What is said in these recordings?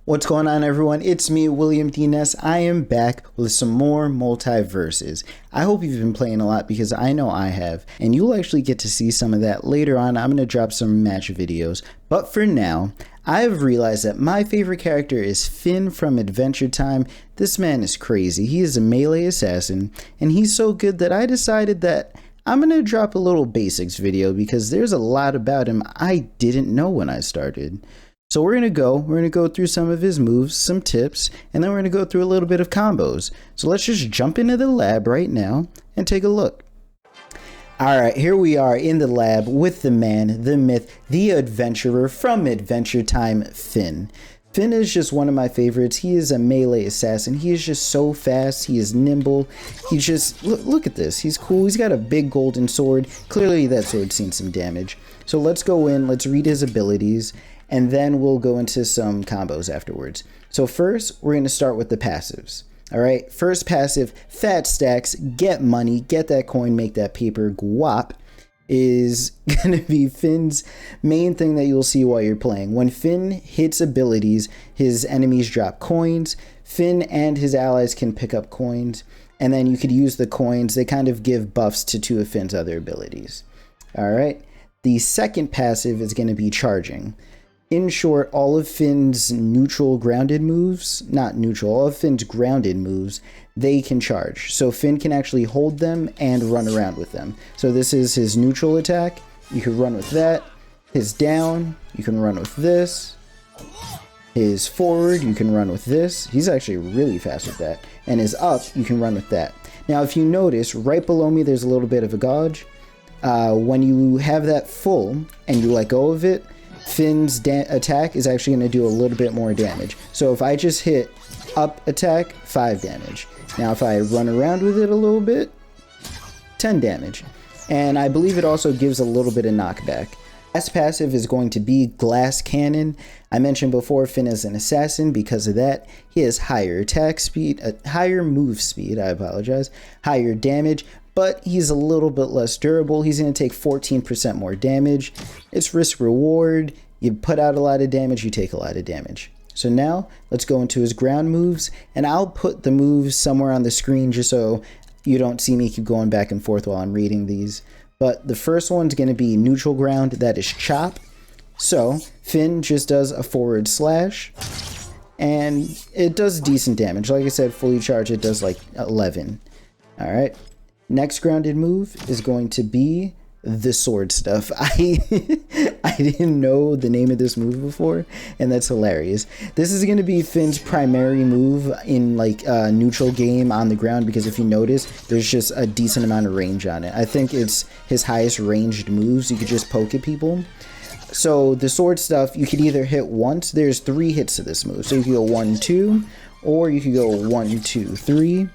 What's going on, everyone? It's me, William D. Ness. I am back with some more MultiVersus. I hope you've been playing a lot because I know I have, and you'll actually get to see some of that later on. I'm going to drop some match videos, but for now, I have realized that my favorite character is Finn from Adventure Time. This man is crazy. He is a melee assassin, and he's so good that I decided that I'm going to drop a little basics video because there's a lot about him I didn't know when I started. So we're going to go through some of his moves, some tips, and then we're going to go through a little bit of combos. So let's just jump into the lab right now and take a look. Alright, here we are in the lab with the man, the myth, the adventurer from Adventure Time, Finn. Finn is just one of my favorites. He is a melee assassin. He is just so fast. He is nimble. He just, look at this. He's cool. He's got a big golden sword. Clearly that sword's seen some damage. So let's go in, let's read his abilities, and then we'll go into some combos afterwards. So first, we're going to start with the passives. All right, first passive, fat stacks, get money, get that coin, make that paper, guap, is going to be Finn's main thing that you'll see while you're playing. When Finn hits abilities, his enemies drop coins. Finn and his allies can pick up coins, and then you could use the coins. They kind of give buffs to two of Finn's other abilities. All right, the second passive is going to be charging. In short, all of Finn's neutral grounded moves, not neutral, all of Finn's grounded moves, they can charge. So Finn can actually hold them and run around with them. So this is his neutral attack. You can run with that. His down, you can run with this. His forward, you can run with this. He's actually really fast with that. And his up, you can run with that. Now, if you notice, right below me, there's a little bit of a gauge. When you have that full and you let go of it, Finn's attack is actually going to do a little bit more damage. So if I just hit up attack, 5 damage. Now if I run around with it a little bit, 10 damage. And I believe it also gives a little bit of knockback. Last passive is going to be glass cannon. I mentioned before Finn is an assassin. Because of that, he has higher attack speed, higher move speed, higher damage, but he's a little bit less durable. He's going to take 14% more damage. It's risk reward. You put out a lot of damage, you take a lot of damage. So now let's go into his ground moves, and I'll put the moves somewhere on the screen just so you don't see me keep going back and forth while I'm reading these. But the first one's going to be neutral ground, that is chop. So Finn just does a forward slash, and it does decent damage. Like I said, fully charged, it does like 11. All right. Next grounded move is going to be the sword stuff. I didn't know the name of this move before, and that's hilarious. This is going to be Finn's primary move in like a neutral game on the ground, because if you notice, there's just a decent amount of range on it. I think it's his highest ranged moves. You could just poke at people. So the sword stuff, you could either hit once. There's 3 hits to this move. So you could go 1, 2, or you could go 1, 2, 3.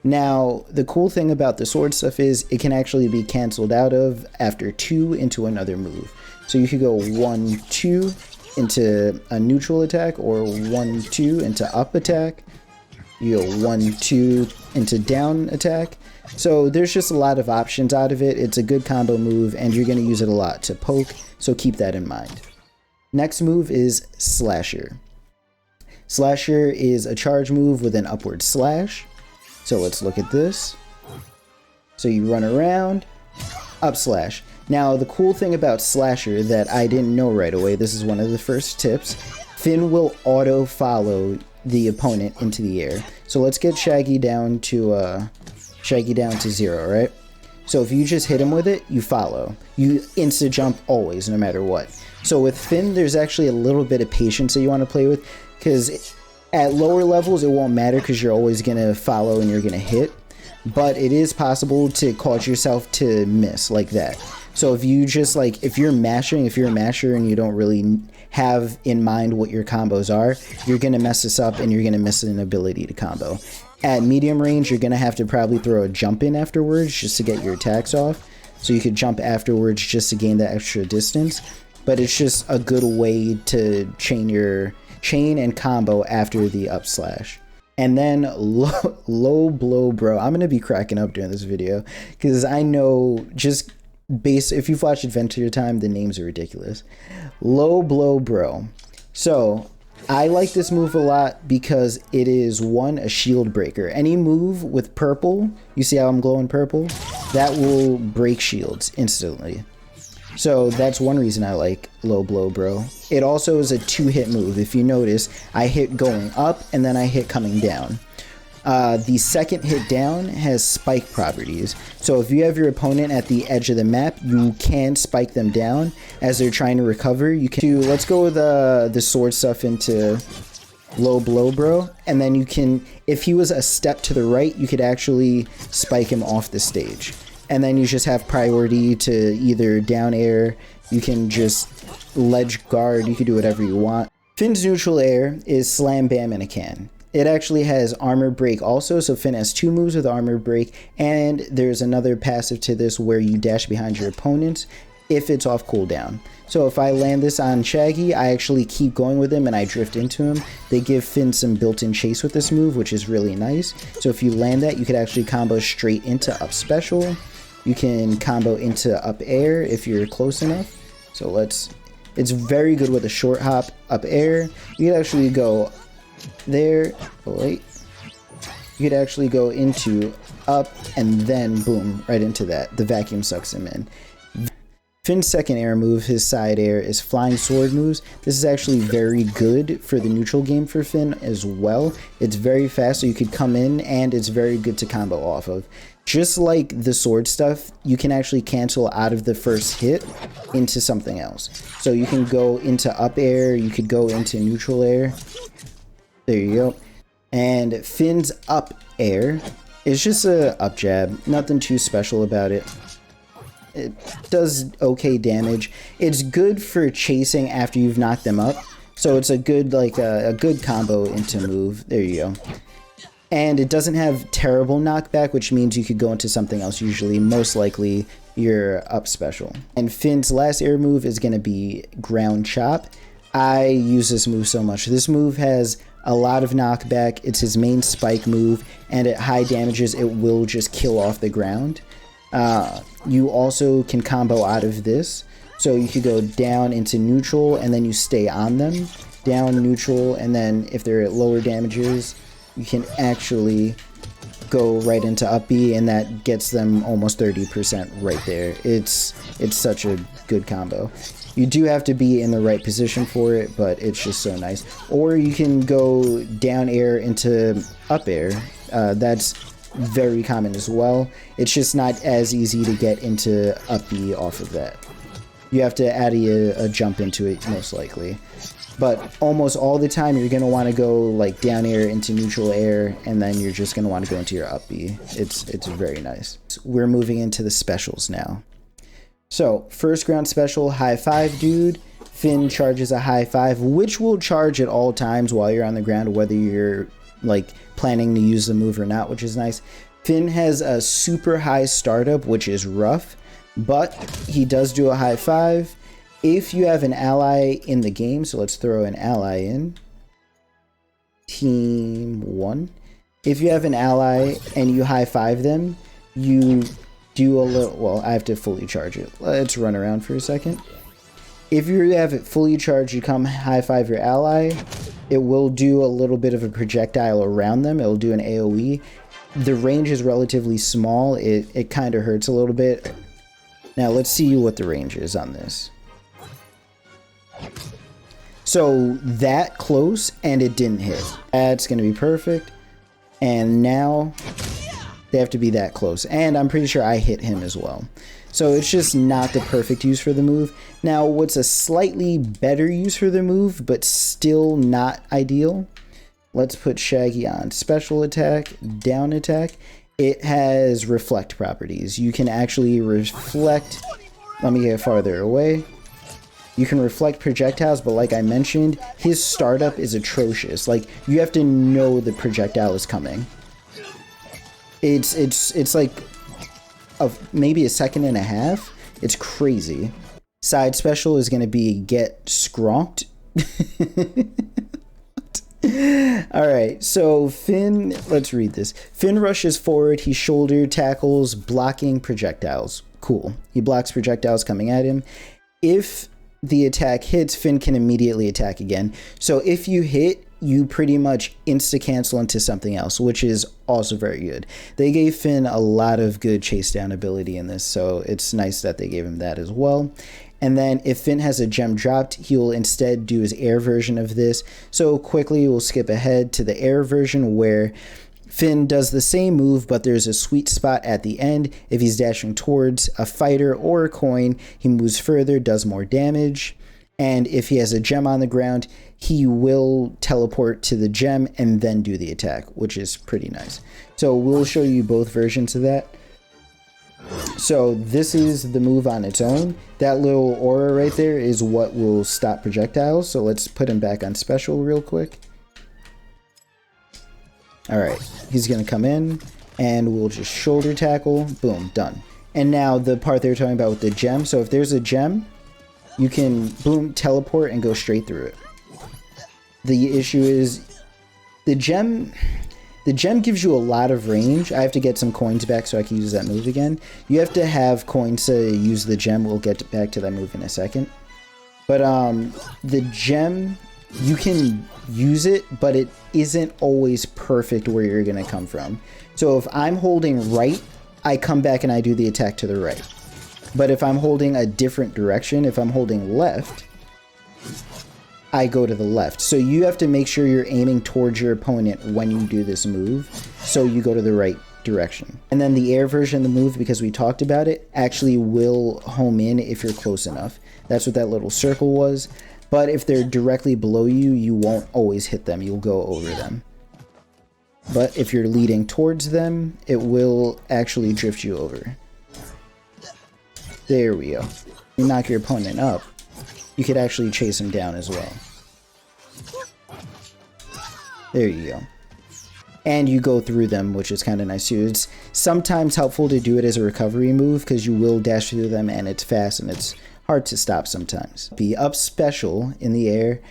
Now, the cool thing about the sword stuff is it can actually be canceled out of after 2 into another move. So you could go 1, 2 into a neutral attack, or 1, 2 into up attack. You go 1, 2 into down attack. So there's just a lot of options out of it. It's a good combo move, and you're going to use it a lot to poke, so keep that in mind. Next move is Slasher. Slasher is a charge move with an upward slash. So let's look at this. So you run around, up slash. Now the cool thing about Slasher that I didn't know right away, this is one of the first tips, Finn will auto follow the opponent into the air. So let's get Shaggy down to 0, right? So if you just hit him with it, you follow. You insta jump always, no matter what. So with Finn, there's actually a little bit of patience that you want to play with, because at lower levels, it won't matter because you're always going to follow and you're going to hit. But it is possible to cause yourself to miss like that. So if you just like, if you're a masher and you don't really have in mind what your combos are, you're going to mess this up and you're going to miss an ability to combo. At medium range, you're going to have to probably throw a jump in afterwards just to get your attacks off. So you could jump afterwards just to gain that extra distance. But it's just a good way to chain and combo after the up slash. And then low blow bro. I'm gonna be cracking up during this video because I know just if you've watched Adventure Time, the names are ridiculous. Low blow bro. So I like this move a lot because it is, one, a shield breaker. Any move with purple, you see how I'm glowing purple? That will break shields instantly. So that's one reason I like low blow, bro. It also is a 2-hit move. If you notice, I hit going up and then I hit coming down. The second hit down has spike properties. So if you have your opponent at the edge of the map, you can spike them down as they're trying to recover. You can let's go with the sword stuff into low blow, bro. And then you can, if he was a step to the right, you could actually spike him off the stage. And then you just have priority to either down air, you can just ledge guard, you can do whatever you want. Finn's neutral air is slam bam in a can. It actually has armor break also, so Finn has 2 moves with armor break, and there's another passive to this where you dash behind your opponents if it's off cooldown. So if I land this on Shaggy, I actually keep going with him and I drift into him. They give Finn some built-in chase with this move, which is really nice. So if you land that, you could actually combo straight into up special. You can combo into up air if you're close enough. So it's very good with a short hop up air. You could actually go there, oh wait, you could actually go into up and then boom, right into that. The vacuum sucks him in. Finn's second air move, his side air, is flying sword moves. This is actually very good for the neutral game for Finn as well. It's very fast, so you could come in, and it's very good to combo off of. Just like the sword stuff, you can actually cancel out of the first hit into something else. So you can go into up air, you could go into neutral air. There you go. And Finn's up air is just a up jab. Nothing too special about it. It does okay damage. It's good for chasing after you've knocked them up. So it's a good, like a good combo into move. There you go. And it doesn't have terrible knockback, which means you could go into something else usually, most likely your up special. And Finn's last air move is going to be ground chop. I use this move so much. This move has a lot of knockback. It's his main spike move, and at high damages, it will just kill off the ground. You also can combo out of this. So you could go down into neutral, and then you stay on them. Down, neutral, and then if they're at lower damages, you can actually go right into up B, and that gets them almost 30% right there. It's such a good combo. You do have to be in the right position for it, but it's just so nice. Or you can go down air into up air. That's very common as well. It's just not as easy to get into up B off of that. You have to add a jump into it, most likely. But almost all the time, you're going to want to go like down air into neutral air, and then you're just going to want to go into your up B. It's very nice. We're moving into the specials now. So, first ground special, high five, dude. Finn charges a high five, which will charge at all times while you're on the ground, whether you're like planning to use the move or not, which is nice. Finn has a super high startup, which is rough, but he does do a high five. If you have an ally in the game, so let's throw an ally in. Team 1. If you have an ally and you high five them, you do a little, well, I have to fully charge it. Let's run around for a second. If you have it fully charged, you come high five your ally, it will do a little bit of a projectile around them. It'll do an AoE. The range is relatively small. It kind of hurts a little bit. Now let's see what the range is on this. So that close, and it didn't hit. That's going to be perfect. And now they have to be that close. And I'm pretty sure I hit him as well. So it's just not the perfect use for the move. Now, what's a slightly better use for the move, but still not ideal? Let's put Shaggy on special attack, down attack. It has reflect properties. You can actually reflect. Let me get farther away. You can reflect projectiles, but like I mentioned, his startup is atrocious. Like, you have to know the projectile is coming. It's like maybe a second and a half. It's crazy. Side special is going to be get scronked. Alright, so Finn, let's read this. Finn rushes forward, he shoulder tackles, blocking projectiles. Cool. He blocks projectiles coming at him. If the attack hits, Finn can immediately attack again. So if you hit, you pretty much insta-cancel into something else, which is also very good. They gave Finn a lot of good chase down ability in this, so it's nice that they gave him that as well. And then if Finn has a gem dropped, he will instead do his air version of this. So quickly we'll skip ahead to the air version where Finn does the same move, but there's a sweet spot at the end. If he's dashing towards a fighter or a coin, he moves further, does more damage. And if he has a gem on the ground, he will teleport to the gem and then do the attack, which is pretty nice. So we'll show you both versions of that. So this is the move on its own. That little aura right there is what will stop projectiles. So let's put him back on special real quick. All right, he's gonna come in and we'll just shoulder tackle, boom, done. And now the part they were talking about with the gem. So if there's a gem, you can boom, teleport and go straight through it. The issue is the gem gives you a lot of range. I have to get some coins back so I can use that move again. You have to have coins to use the gem. We'll get back to that move in a second. But the gem, you can use it, but it isn't always perfect where you're going to come from. So if I'm holding right, I come back and I do the attack to the right. But if I'm holding a different direction, if I'm holding left, I go to the left. So you have to make sure you're aiming towards your opponent when you do this move, so you go to the right direction. And then the air version of the move, because we talked about it, actually will home in if you're close enough. That's what that little circle was. But if they're directly below you, you won't always hit them. You'll go over them. But if you're leading towards them, it will actually drift you over. There we go. You knock your opponent up, you could actually chase him down as well. There you go. And you go through them, which is kind of nice too. It's sometimes helpful to do it as a recovery move because you will dash through them and it's fast and it's hard to stop sometimes. The up special in the air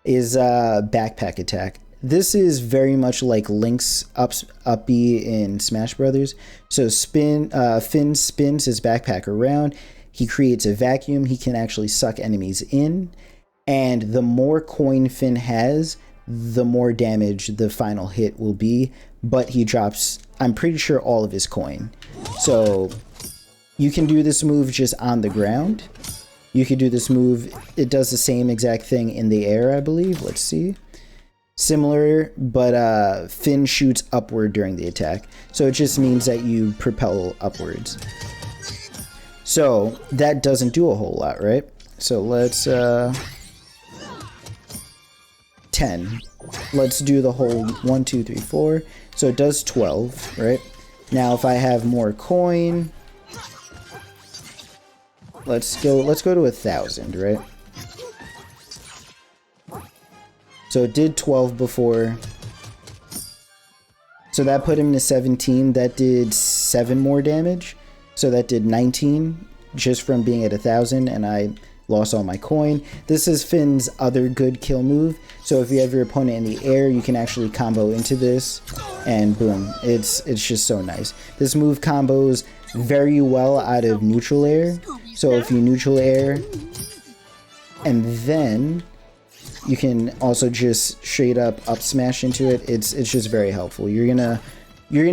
is backpack attack. This is very much like Link's up B in Smash Brothers. So Finn spins his backpack around. He creates a vacuum. He can actually suck enemies in. And the more coin Finn has, the more damage the final hit will be. But he drops, I'm pretty sure, all of his coin. So you can do this move just on the ground. You could do this move. It does the same exact thing in the air, I believe. Let's see. Similar, but Finn shoots upward during the attack. So it just means that you propel upwards. So that doesn't do a whole lot, right? So let's 10. Let's do the whole 1, 2, 3, 4. So it does 12, right? Now if I have more coin, let's go to 1,000, right? So it did 12 before. So that put him to 17. That did 7 more damage. So that did 19 just from being at 1,000, and I lost all my coin. This is Finn's other good kill move. So if you have your opponent in the air, you can actually combo into this, and boom, it's just so nice. This move combos very well out of neutral air. So if you neutral air, and then you can also just straight up smash into it. It's just very helpful. You're gonna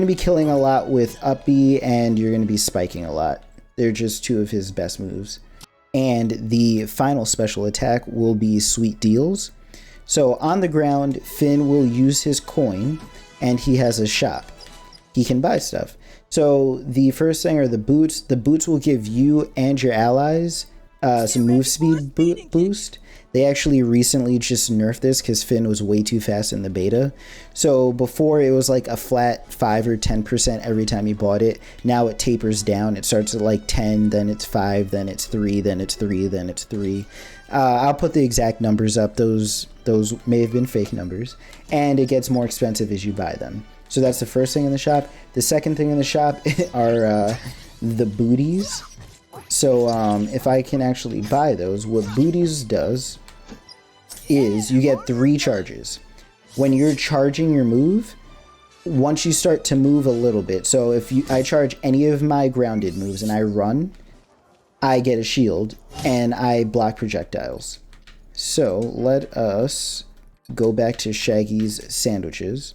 be killing a lot with up B, and you're gonna be spiking a lot. They're just two of his best moves. And the final special attack will be Sweet Deals. So on the ground, Finn will use his coin, and he has a shop. He can buy stuff. So the first thing are the boots. The boots will give you and your allies some move speed boost. They actually recently just nerfed this because Finn was way too fast in the beta. So before it was like a flat 5 or 10% every time you bought it. Now it tapers down. It starts at like 10, then it's 5, then it's 3, then it's 3, then it's 3. I'll put the exact numbers up. Those may have been fake numbers. And it gets more expensive as you buy them. So that's the first thing in the shop. The second thing in the shop are the booties. So if I can actually buy those, what booties does is you get 3 charges. When you're charging your move, once you start to move a little bit, so if I charge any of my grounded moves and I run, I get a shield and I block projectiles. So let us go back to Shaggy's sandwiches.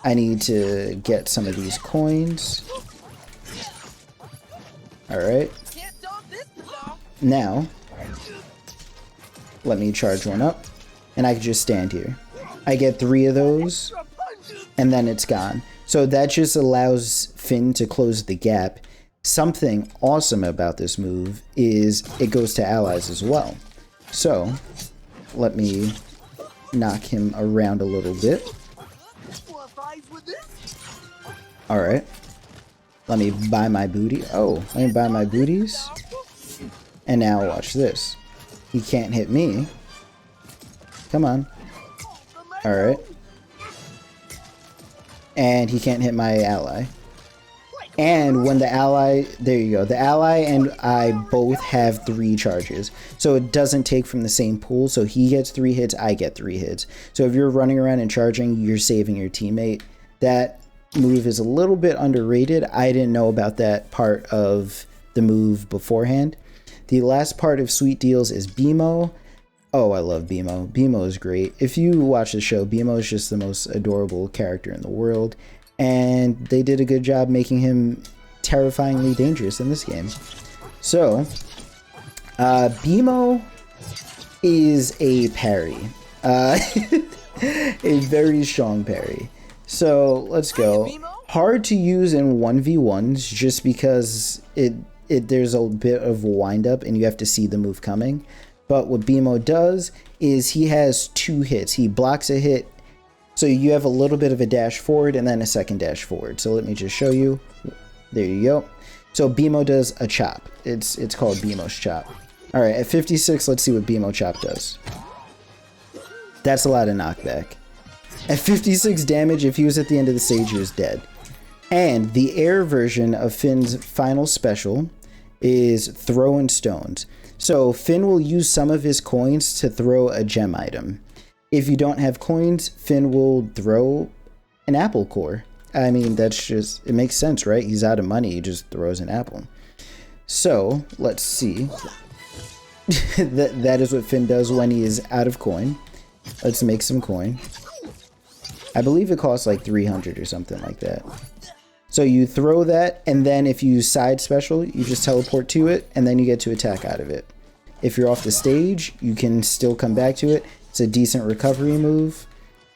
I need to get some of these coins. Alright. Now, let me charge one up, and I can just stand here. I get 3 of those, and then it's gone. So that just allows Finn to close the gap. Something awesome about this move is it goes to allies as well. So, let me knock him around a little bit. Alright. Let me buy my booty. Oh, let me buy my booties. And now watch this. He can't hit me. Come on. Alright. And he can't hit my ally. And when the ally, there you go, the ally and I both have 3 charges. So it doesn't take from the same pool. So he gets 3 hits, I get 3 hits. So if you're running around and charging, you're saving your teammate. That move is a little bit underrated. I didn't know about that part of the move beforehand. The last part of Sweet Deals is BMO. Oh, I love BMO. BMO is great. If you watch the show, BMO is just the most adorable character in the world. And they did a good job making him terrifyingly dangerous in this game. So, BMO is a parry. A very strong parry. So, let's go. Hard to use in 1v1s just because there's a bit of wind up and you have to see the move coming. But what BMO does is he has 2 hits. He blocks a hit. So you have a little bit of a dash forward and then a second dash forward. So let me just show you. There you go. So BMO does a chop. It's called BMO's chop. All right, at 56, let's see what BMO chop does. That's a lot of knockback. At 56 damage, if he was at the end of the stage, he was dead. And the air version of Finn's final special is throwing stones. So Finn will use some of his coins to throw a gem item. If you don't have coins, Finn will throw an apple core. I mean, that's just, it makes sense, right? He's out of money, he just throws an apple. So, let's see. that is what Finn does when he is out of coin. Let's make some coin. I believe it costs like 300 or something like that. So you throw that, and then if you side special, you just teleport to it, and then you get to attack out of it. If you're off the stage, you can still come back to it. It's a decent recovery move.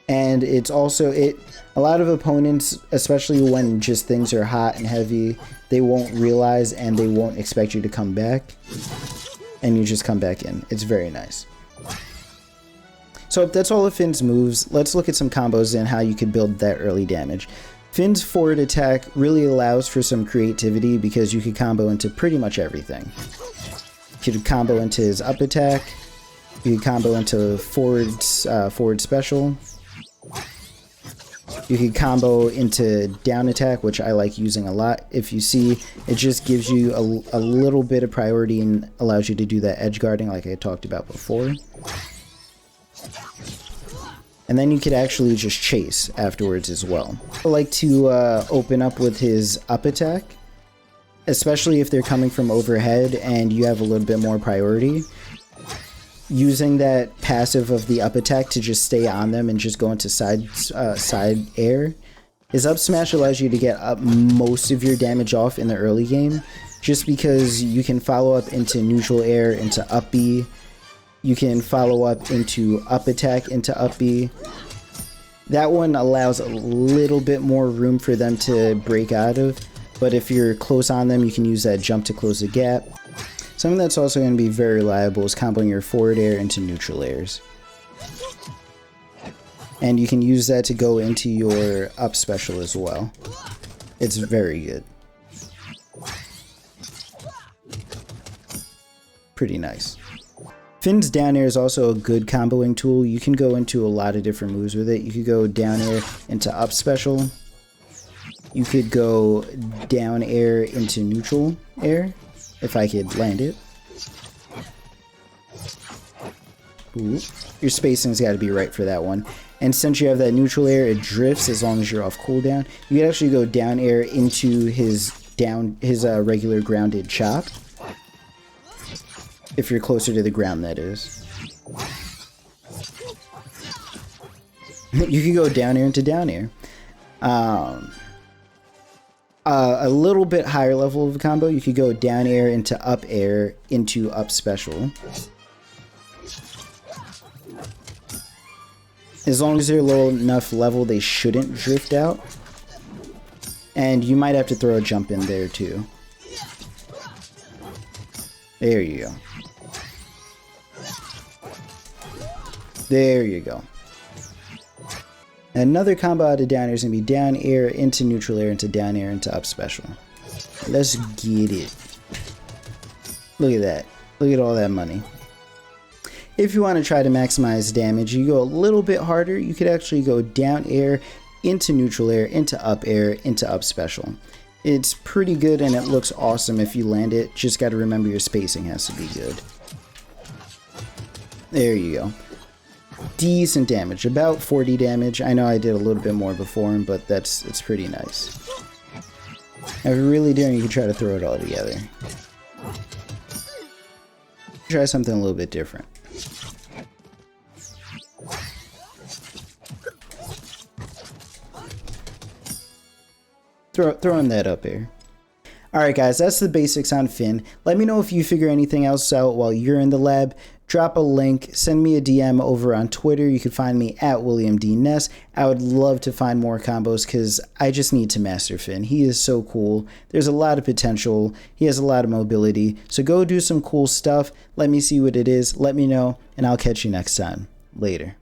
And it's also, a lot of opponents, especially when just things are hot and heavy, they won't realize and they won't expect you to come back. And you just come back in. It's very nice. So that's all of Finn's moves. Let's look at some combos and how you could build that early damage. Finn's forward attack really allows for some creativity because you could combo into pretty much everything. You could combo into his up attack. You could combo into forward special. You could combo into down attack, which I like using a lot. If you see, it just gives you a little bit of priority and allows you to do that edge guarding like I talked about before. And then you could actually just chase afterwards as well. I like to open up with his up attack, especially if they're coming from overhead and you have a little bit more priority. Using that passive of the up attack to just stay on them and just go into side air. His up smash allows you to get up most of your damage off in the early game, just because you can follow up into neutral air, into up B. You can follow up into up attack, into up B. That one allows a little bit more room for them to break out of, but if you're close on them, you can use that jump to close the gap. Something that's also going to be very reliable is comboing your forward air into neutral airs. And you can use that to go into your up special as well. It's very good. Pretty nice. Finn's down air is also a good comboing tool. You can go into a lot of different moves with it. You could go down air into up special. You could go down air into neutral air. If I could land it. Ooh, your spacing's got to be right for that one. And since you have that neutral air, it drifts as long as you're off cooldown. You can actually go down air into his down, his regular grounded chop. If you're closer to the ground, that is. You can go down air into down air. A little bit higher level of a combo, you could go down air into up special. As long as they're low enough level, they shouldn't drift out. And you might have to throw a jump in there too. There you go. There you go. Another combo out of down air is going to be down air into neutral air into down air into up special. Let's get it. Look at that. Look at all that money. If you want to try to maximize damage, you go a little bit harder. You could actually go down air into neutral air into up special. It's pretty good and it looks awesome if you land it. Just got to remember your spacing has to be good. There you go. Decent damage, about 40 damage. I know I did a little bit more before him, but it's pretty nice. Now, if you're really daring, you can try to throw it all together. Try something a little bit different. Throwing that up here. Alright guys, that's the basics on Finn. Let me know if you figure anything else out while you're in the lab. Drop a link, send me a DM over on Twitter. You can find me at William D. Ness. I would love to find more combos because I just need to master Finn. He is so cool. There's a lot of potential. He has a lot of mobility. So go do some cool stuff. Let me see what it is. Let me know, and I'll catch you next time. Later.